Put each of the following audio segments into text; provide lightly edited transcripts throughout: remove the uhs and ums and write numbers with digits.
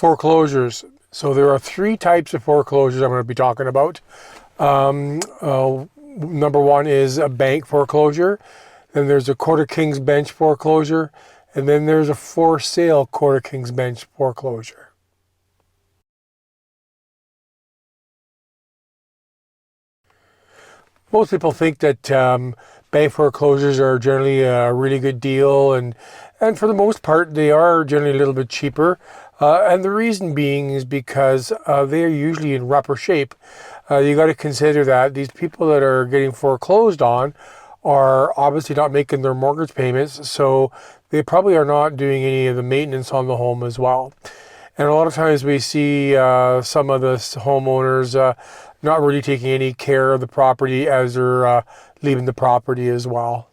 Foreclosures. So there are three types of foreclosures I'm going to be talking about. Number one is a bank foreclosure. Then there's a Court of King's Bench foreclosure. And then there's a for sale Court of King's Bench foreclosure. Most people think that bank foreclosures are generally a really good deal, and for the most part they are generally a little bit cheaper. And the reason being is because they are usually in rougher shape. You got to consider that these people that are getting foreclosed on are obviously not making their mortgage payments, so they probably are not doing any of the maintenance on the home as well. And a lot of times we see some of the homeowners not really taking any care of the property as they're leaving the property as well.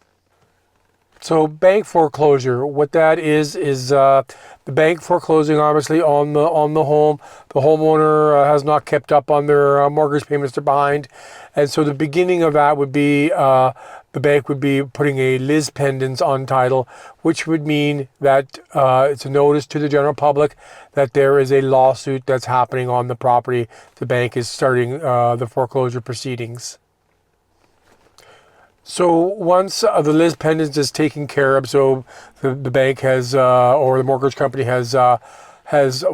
So bank foreclosure, what that is the bank foreclosing obviously on the home. The homeowner has not kept up on their mortgage payments, they're behind. And so the beginning of that would be the bank would be putting a lis pendens on title, which would mean that it's a notice to the general public that there is a lawsuit that's happening on the property. The bank is starting the foreclosure proceedings. So once the lis pendens is taken care of, so the bank has or the mortgage company has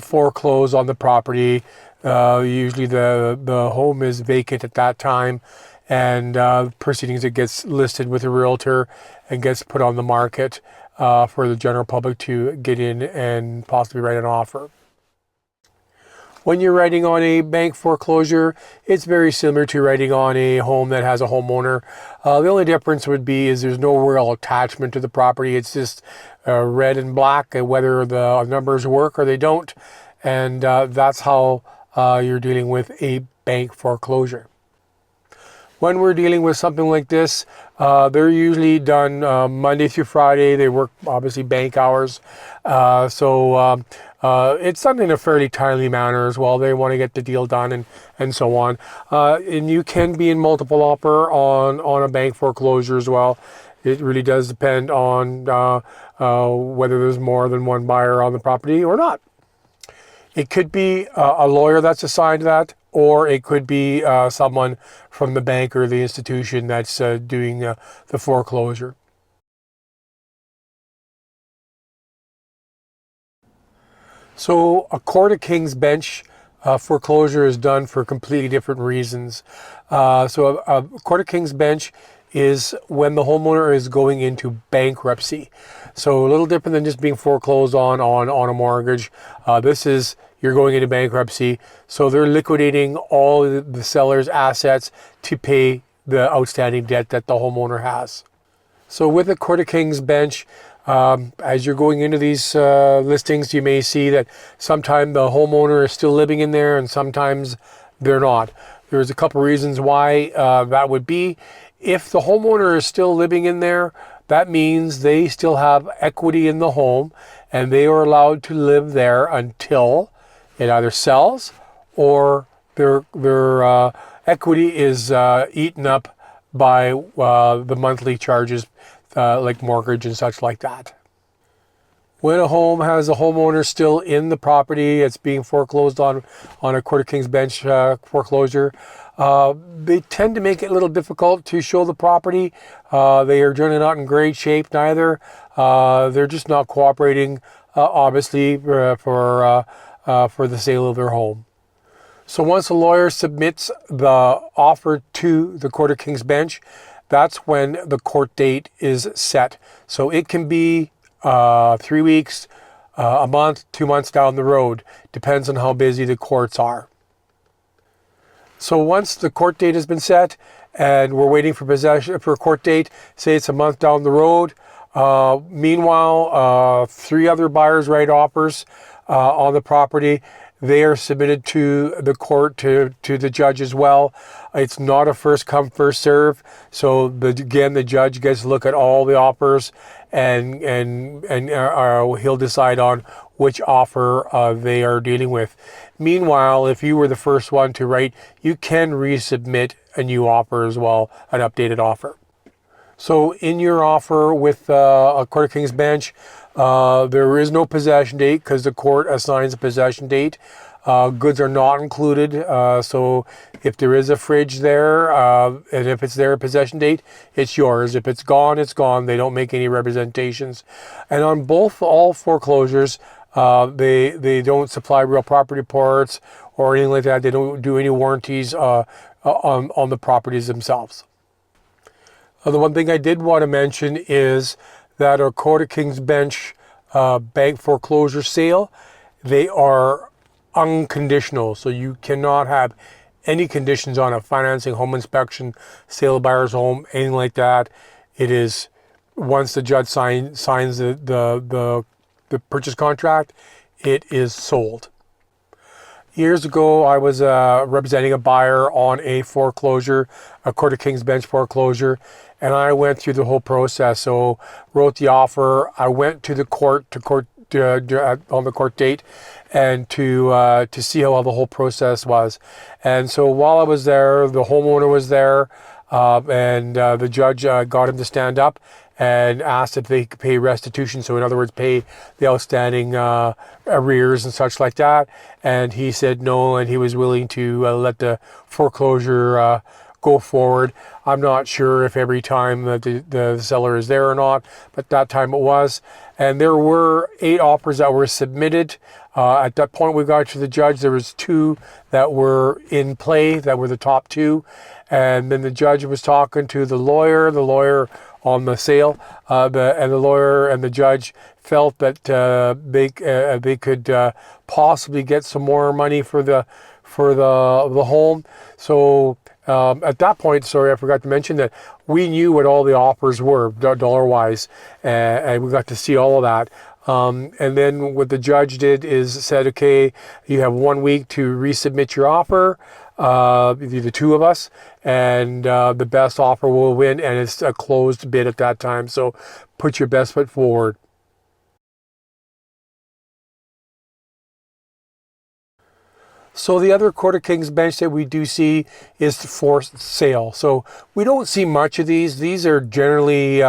foreclosed on the property. Usually the home is vacant at that time, and proceedings, it gets listed with a realtor and gets put on the market for the general public to get in and possibly write an offer. When you're writing on a bank foreclosure, it's very similar to writing on a home that has a homeowner. The only difference would be is there's no real attachment to the property. It's just red and black, whether the numbers work or they don't. And that's how you're dealing with a bank foreclosure. When we're dealing with something like this, they're usually done Monday through Friday. They work obviously bank hours. It's done in a fairly timely manner as well. They want to get the deal done and so on. And you can be in multiple offer on a bank foreclosure as well. It really does depend on whether there's more than one buyer on the property or not. It could be a lawyer that's assigned to that, or it could be someone from the bank or the institution that's doing the foreclosure. So a Court of King's Bench foreclosure is done for completely different reasons. So a Court of King's Bench is when the homeowner is going into bankruptcy. So a little different than just being foreclosed on a mortgage. This is, you're going into bankruptcy. So they're liquidating all the seller's assets to pay the outstanding debt that the homeowner has. So with the Court of King's Bench, as you're going into these listings, you may see that sometimes the homeowner is still living in there and sometimes they're not. There's a couple reasons why that would be. If the homeowner is still living in there, that means they still have equity in the home and they are allowed to live there until it either sells or their equity is eaten up by the monthly charges like mortgage and such like that. When a home has a homeowner still in the property, it's being foreclosed on a Court of King's Bench foreclosure, they tend to make it a little difficult to show the property. They are generally not in great shape neither. They're just not cooperating, obviously, for the sale of their home. So once a lawyer submits the offer to the Court of King's Bench, that's when the court date is set. So it can be 3 weeks, a month, 2 months down the road. Depends on how busy the courts are. So once the court date has been set and we're waiting for possession for a court date, say it's a month down the road. Meanwhile, 3 other buyers write offers on the property. They are submitted to the court, to the judge as well. It's not a first come, first serve. So again, the judge gets to look at all the offers and he'll decide on which offer they are dealing with. Meanwhile, if you were the first one to write, you can resubmit a new offer as well, an updated offer. So in your offer with a Court of King's Bench, there is no possession date because the court assigns a possession date. Goods are not included. So if there is a fridge there, and if it's their possession date, it's yours. If it's gone, it's gone. They don't make any representations. And on all foreclosures, they don't supply real property reports or anything like that. They don't do any warranties on the properties themselves. The one thing I did want to mention is that our Court of King's Bench bank foreclosure sale, they are unconditional. So you cannot have any conditions on a financing, home inspection, sale of buyer's home, anything like that. It is once the judge signs the purchase contract, it is sold. Years ago, I was representing a buyer on a foreclosure, a Court of King's Bench foreclosure, and I went through the whole process. So wrote the offer. I went to the court on the court date, and to see how the whole process was. And so while I was there, the homeowner was there, and the judge got him to stand up and asked if they could pay restitution. So in other words, pay the outstanding arrears and such like that. And he said no, and he was willing to let the foreclosure go forward. I'm not sure if every time that the seller is there or not, but that time it was. And there were 8 offers that were submitted. At that point we got to the judge. There was 2 that were in play, that were the top 2. And then the judge was talking to the lawyer on the sale, and the lawyer and the judge felt that they could possibly get some more money for the home. So at that point, sorry, I forgot to mention that we knew what all the offers were dollar-wise, and we got to see all of that. And then what the judge did is said, okay, you have 1 week to resubmit your offer, the 2 of us, and the best offer will win, and it's a closed bid at that time. So put your best foot forward. So the other Court of King's Bench that we do see is the forced sale. So we don't see much of these. These are generally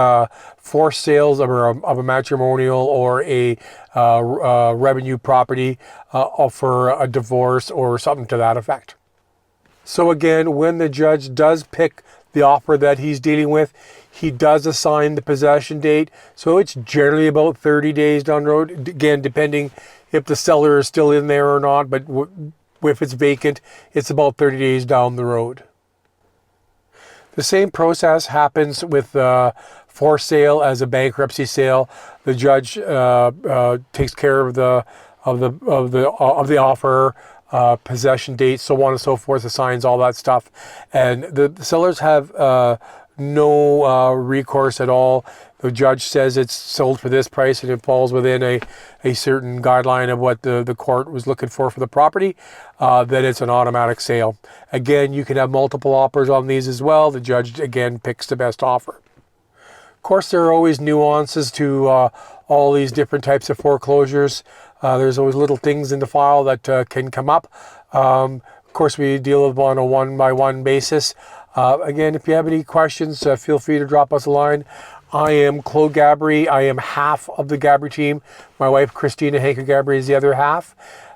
forced sales of a matrimonial or a revenue property for a divorce or something to that effect. So again, when the judge does pick the offer that he's dealing with, he does assign the possession date. So it's generally about 30 days down the road. Again, depending if the seller is still in there or not, but if it's vacant, it's about 30 days down the road. The same process happens with forced sale as a bankruptcy sale. The judge takes care of the offer, possession date, so on and so forth, assigns all that stuff, and the sellers have no recourse at all. The judge says it's sold for this price and it falls within a certain guideline of what the court was looking for the property, then it's an automatic sale. Again, you can have multiple offers on these as well. The judge, again, picks the best offer. Of course, there are always nuances to all these different types of foreclosures. There's always little things in the file that can come up. Of course, we deal with them on a one-by-one basis. Again, if you have any questions, feel free to drop us a line. I am Claude Gabry. I am half of the Gabry team. My wife, Christina Hanker Gabry, is the other half.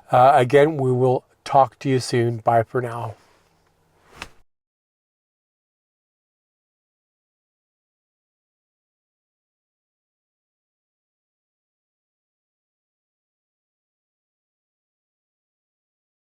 Again, we will talk to you soon. Bye for now.